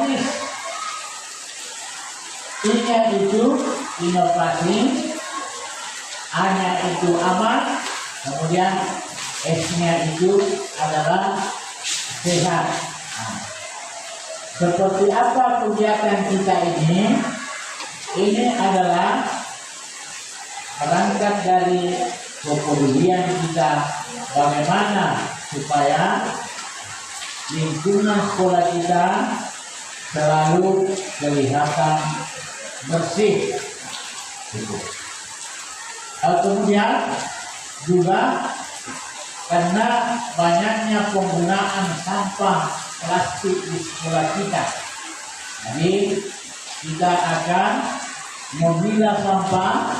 jenis. I-nya itu inovasi, A-nya itu aman, kemudian S-nya itu adalah sehat. Nah, seperti apa kegiatan kita ini? Ini adalah berangkat dari kepedulian kita bagaimana supaya lingkungan sekolah kita selalu kelihatan bersih. Kemudian juga karena banyaknya penggunaan sampah plastik di sekolah kita, jadi kita akan memilah sampah,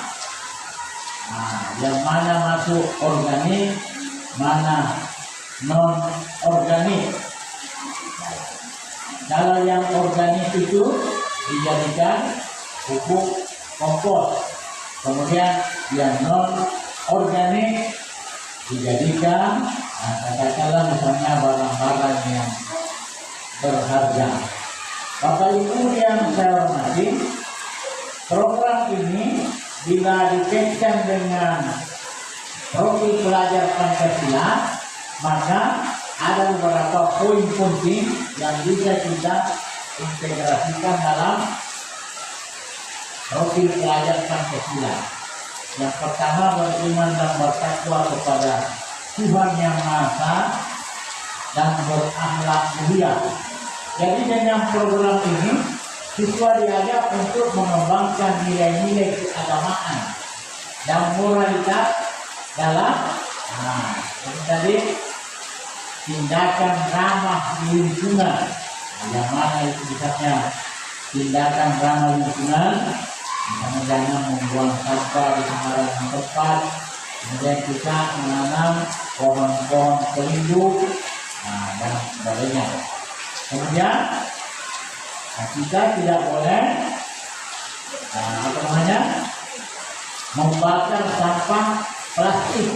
yang mana masuk organik, mana non organik. Kalau yang organik itu dijadikan pupuk kompos, kemudian yang non organik dijadikan katakanlah misalnya barang-barang yang berharga. Bapak Ibu yang saya hormati, program ini bila dikaitkan dengan profil pelajar Pancasila, maka ada beberapa poin penting yang bisa kita integrasikan dalam profil pelajar Pancasila. Yang pertama, beriman dan bertakwa kepada Tuhan Yang Maha Esa dan berakhlak mulia. Jadi dengan program ini siswa diajak untuk mengembangkan nilai-nilai keagamaan dan moralitas dalam tadi tindakan ramah lingkungan. Yang mana itu misalnya tindakan ramah lingkungan, misalnya jangan membuang sampah di sembarangan tempat, kemudian kita menanam pohon-pohon pelindung dan sebagainya. Kemudian kita tidak boleh membakar sampah plastik,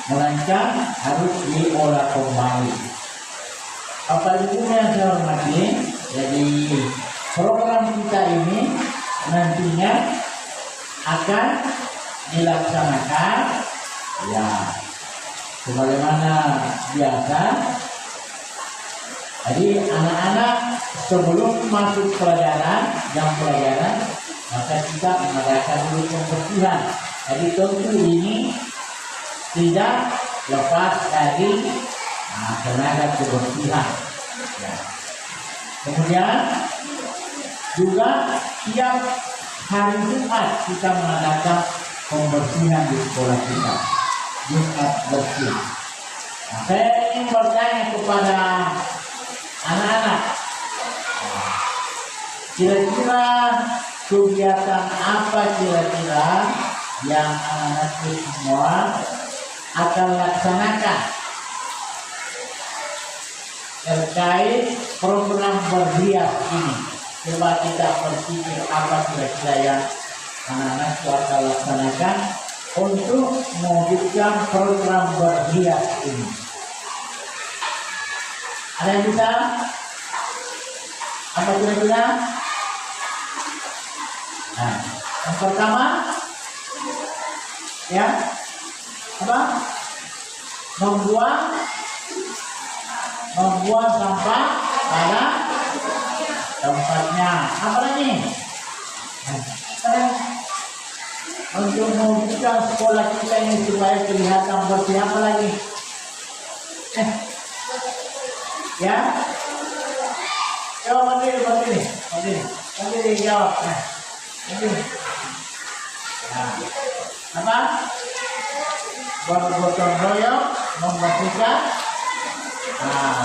melainkan harus diolah kembali. Bapak Ibu yang saya hormati, jadi program kita ini nantinya akan dilaksanakan ya sebagaimana biasa. Jadi anak-anak sebelum masuk jam pelajaran, maka kita mengadakan dulu pembersihan. Jadi tentu ini tidak lepas dari tenaga kebersihan. Ya. Kemudian juga tiap hari Jumat kita mengadakan pembersihan di sekolah kita, Jumat bersih. Saya ingin bertanya kepada anak-anak, kira-kira kegiatan apa kira-kira yang anak-anak semua akan laksanakan terkait program berhias ini? Coba kita berpikir apa kira-kira yang anak-anak akan laksanakan untuk mewujudkan program berhias ini. Ada yang bisa? Apa kira-kira? Nah, yang pertama, ya, apa? Membuang sampah pada tempatnya. Apa lagi? Untuk mewujudkan sekolah kita ini supaya kelihatan bersih, apa lagi? Ya, coba nanti jawab. Apa? Bergotong royong membersihkan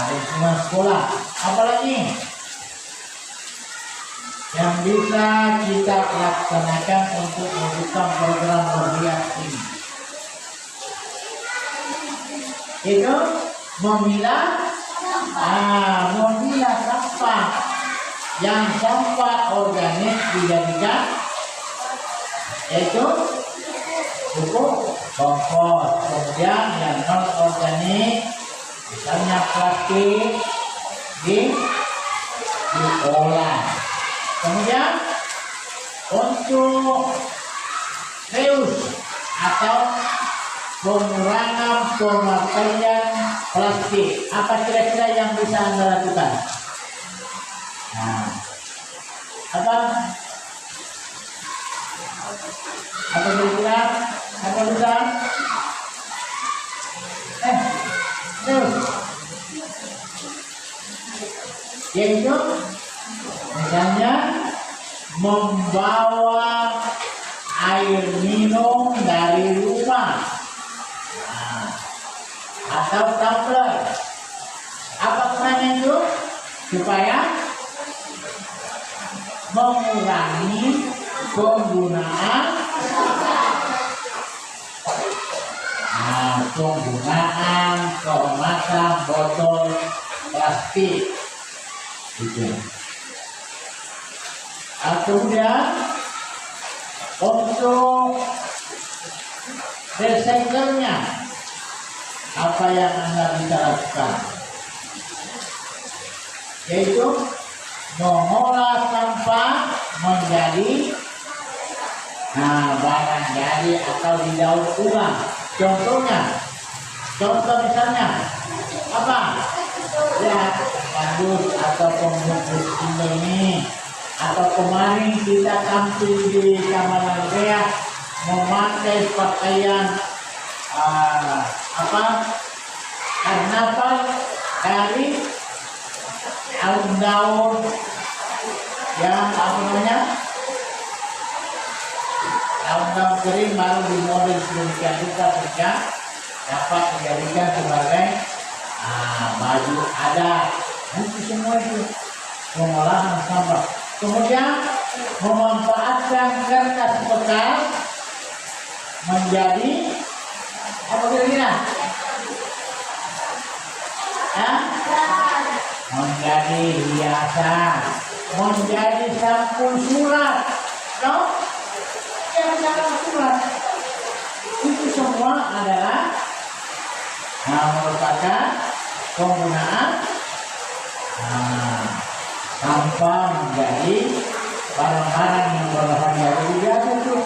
lingkungan sekolah. Apa lagi yang bisa kita laksanakan untuk mewujudkan program berhias ini? Itu memilah sampah. Yang sampah organik dijadikan yaitu pupuk kompos. Kemudian yang non organik misalnya plastik diolah. Kemudian untuk reus atau pengurangan pemakaian plastik, apa kira-kira yang bisa Anda lakukan? Nah, apa kira-kira? Apa bisa? Terus yaitu misalnya membawa air minum dari rumah, atau tumbler. Apa gunanya itu? Supaya mengurangi penggunaan kemasan botol plastik. Gitu. Kemudian untuk recycle-nya, apa yang Anda bisa lakukan? Yaitu mengolah sampah menjadi barang jadi atau didaur ulang. Contoh misalnya apa? Ya, kardus atau pembungkus ini, atau kemarin kita tampil di Kamar Rea memakai pakaian karnaval dari daun-daun yang daun-daun kering baru dimodel sedemikian rupa sehingga dapat dijadikan sebagai baju adat. Itu semua itu pengolahan sampah. Kemudian memanfaatkan kertas bekas menjadi apa kira-kira? Menjadi hiasan, menjadi sampul surat, surat. Itu semua adalah merupakan penggunaan sampah menjadi barang-barang yang berbahagia. Jadi biasa itu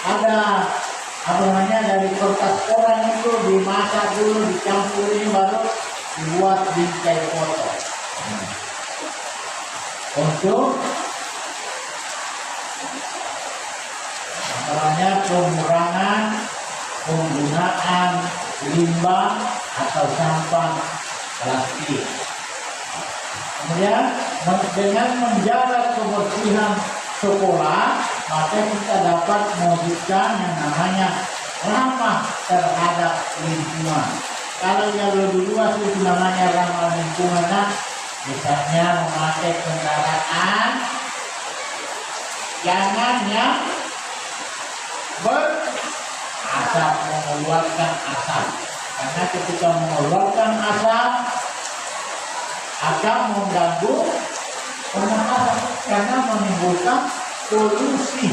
ada dari kertas koran itu dimasak dulu, dicampurin baru dibuat bingkai foto. Untuk pengurangan penggunaan limbah atau sampah plastik. Kemudian dengan menjaga kebersihan sekolah, maka kita dapat mewujudkan yang namanya ramah terhadap lingkungan. Kalau yang lebih luas itu namanya ramah lingkungan, misalnya memakai kendaraan jangan yang berasap, mengeluarkan asap, karena ketika mengeluarkan asap akan mengganggu pernafasan karena menimbulkan polusi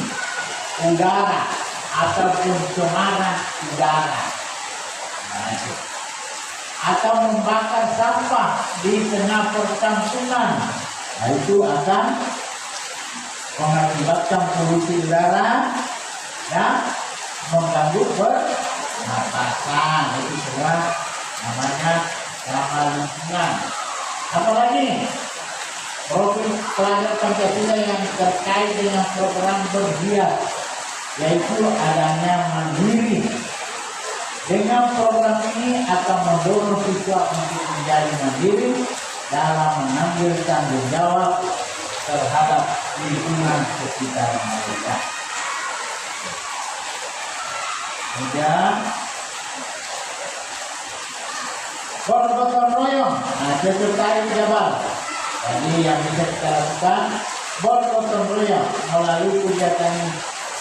udara atau pencemaran udara. Atau membakar sampah di tengah perkampungan, itu akan mengakibatkan polusi udara dan mengganggu pernafasan. Itu semua namanya ramah lingkungan. Apalagi profil pelajar Pancasila yang terkait dengan program bergiat, yaitu adanya mandiri. Dengan program ini akan mendorong siswa untuk menjadi mandiri dalam mengambil tanggung jawab terhadap lingkungan sekitar mereka. Kemudian bergotong royong, sekretaris Jabal. Jadi yang bisa kita lakukan bergotong royong melalui kegiatan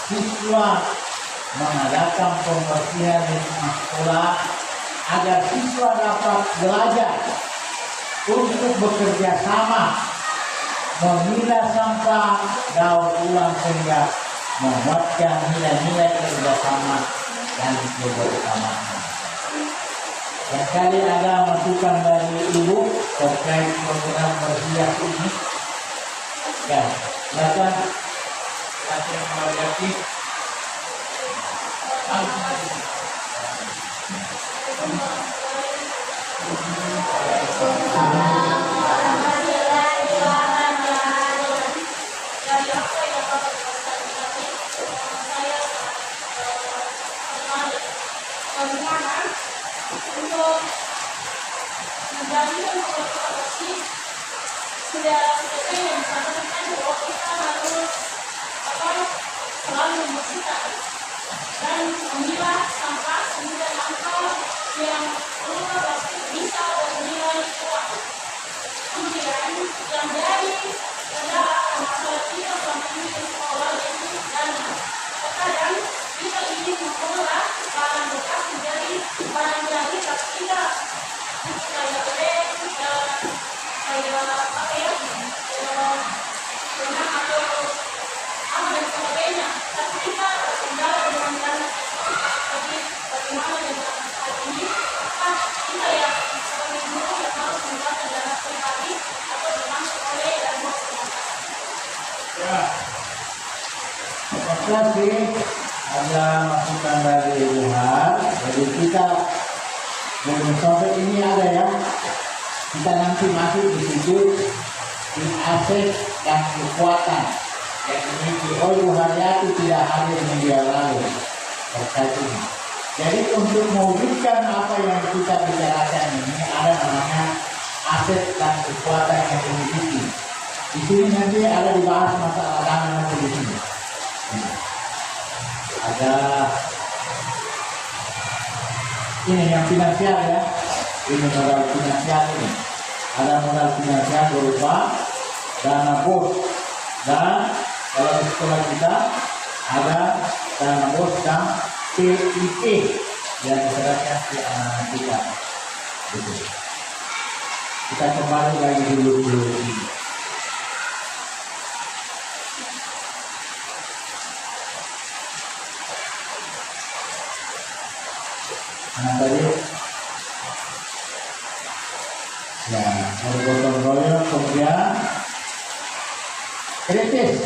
siswa mengadakan pembersihan lingkungan sekolah agar siswa dapat belajar untuk bekerja sama memilah sampah daur ulang sehingga menguatkan nilai-nilai kerjasama dan kebersamaan. Yang kali ada masukan dari ibu terkait program berhias ini. Ya, silakan yang menghadapi. Sudah yang disampaikan bahwa kita harus selalu membersihkan dan memilah sampah kemudian hal yang keluar bisa bernilai kuat. Kemudian yang dari adalah masalah kita selama ini di sekolah yaitu dana. Terkadang kita ingin mengolah barang bekas menjadi barang jadi tapi kita kayak lem kayak apa ya benang atau apa dan sebagainya, tapi kita tinggal dengan dana. Jadi bagaimana dengan hal ini? Apakah kita ya sebagai guru yang harus menggunakan dana pribadi atau dimasuk oleh dana masyarakat? Ya, terima kasih. Ada masukan dari Tuhan. Jadi kita belum sampai ini ada ya. Kita nanti masuk di situ di aset dan kekuatan yang dimiliki oleh Haryati tidak hadir minggu lalu terkait ini. Jadi untuk mewujudkan apa yang kita bicarakan ini ada namanya aset dan kekuatan yang dimiliki. Di sini nanti ada dibahas masalah dana nanti di sini. Ada ini yang finansial ya. Ini modal finansial ini. Ada modal finansial berupa dana bos dan kalau di sekolah kita ada dana bos dan PIP yang diserahkan ke anak-anak kita. Gitu. Kita kembali lagi dulu ini. Nah tadi ya bergotong royong kemudian kritis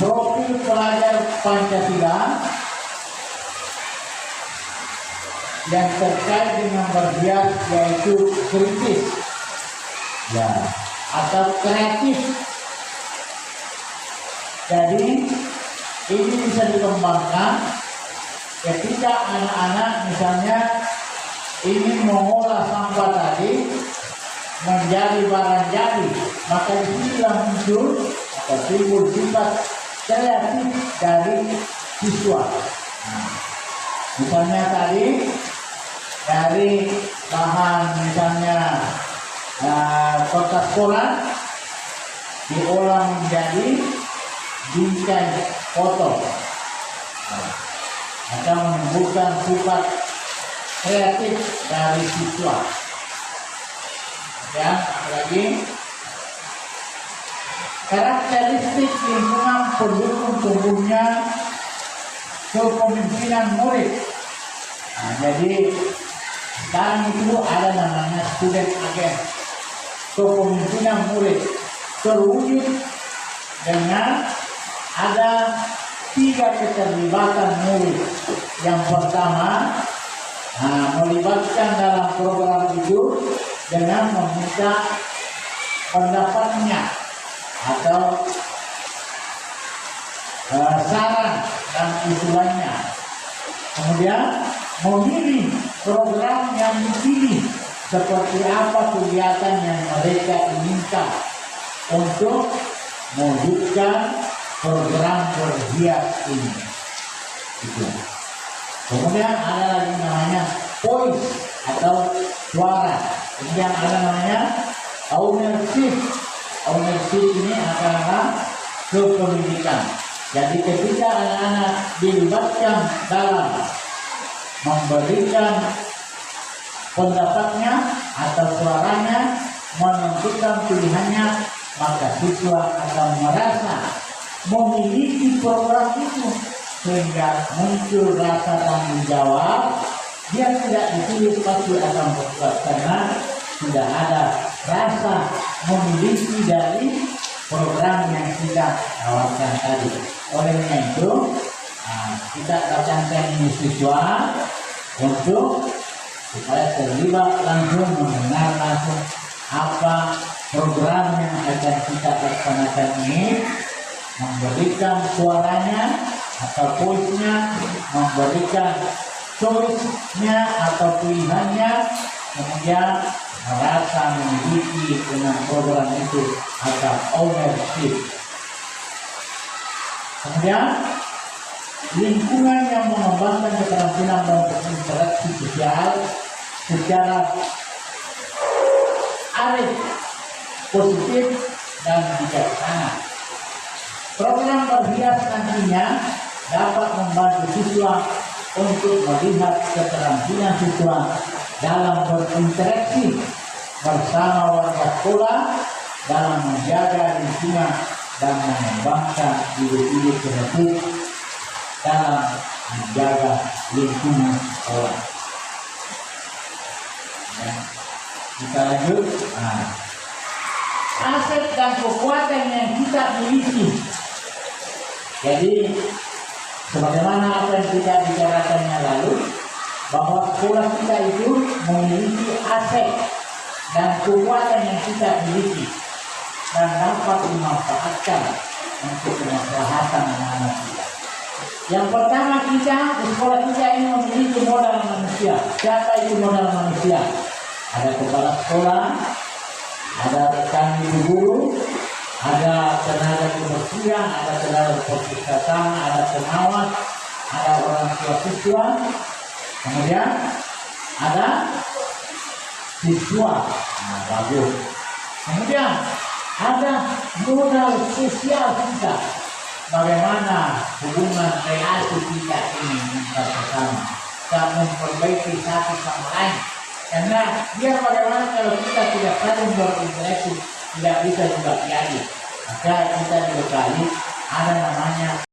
profil pelajar Pancasila yang terkait dengan berhias yaitu kritis ya atau kreatif. Jadi ini bisa dikembangkan ketika anak-anak misalnya ingin mengolah sampah tadi menjadi barang jadi, maka disinilah muncul atau timbul sifat kreatif dari siswa. Misalnya tadi dari bahan misalnya kertas koran diolah menjadi bingkai foto. Akan menimbulkan sifat kreatif dari siswa. Ya, lagi karakteristik lingkungan pendukung tumbuhnya kepemimpinan murid. Nah, jadi sekarang itu ada namanya student agent. Kepemimpinan murid terwujud dengan ada 3 keterlibatan murid. Yang pertama, melibatkan dalam program itu dengan meminta pendapatnya atau saran dan usulannya. Kemudian memilih program yang dipilih seperti apa kegiatan yang mereka inginkan untuk mewujudkan program berhias ini. Gitu. Kemudian ada lagi namanya voice atau suara. Kemudian ada namanya ownership. Ownership ini adalah kepemilikan. Jadi ketika anak-anak dilibatkan dalam memberikan pendapatnya atau suaranya, menentukan pilihannya, maka siswa akan merasa memiliki program itu sehingga muncul rasa tanggung jawab dia tidak ditulis pasti akan berbuat karena sudah ada rasa memiliki dari program yang kita tawarkan tadi. Olehnya itu kita akan ini siswa untuk supaya terlibat langsung, mendengar langsung apa program yang akan kita laksanakan ini, memberikan suaranya atau voice-nya, memberikan choice-nya atau pilihannya, kemudian merasa memiliki dengan program itu atau ownership. Kemudian lingkungan yang mengembangkan keterampilan dan berinteraksi sosial secara arif, positif, dan bijaksana. Program berhias nantinya dapat membantu siswa untuk melihat keterampilan siswa dalam berinteraksi bersama warga sekolah, dalam menjaga lingkungan dan mengembangkan ide-ide kreatif dalam menjaga lingkungan sekolah. Ya. Kita lanjut. Aset dan kekuatan yang kita miliki. Jadi sebagaimana apa yang kita bicarakannya lalu, bahwa sekolah kita itu memiliki aset dan kekuatan yang kita miliki dan dapat dimanfaatkan untuk kemaslahatan anak-anak kita. Yang pertama, kita di sekolah kita ini memiliki modal manusia. Siapa itu modal manusia? Ada kepala sekolah, ada rekan guru, ada tenaga kebersihan, ada tenaga perpustakaan, ada pengawas, ada orang tua siswa, kemudian ada siswa. Bagus. Kemudian ada modal sosial kita. Bagaimana hubungan relasi kita ini bersama, kita memperbaiki satu sama lain. Karena biar bagaimana kalau kita tidak saling berinteraksi, tidak bisa juga jadi. Maka kita dibekali ada namanya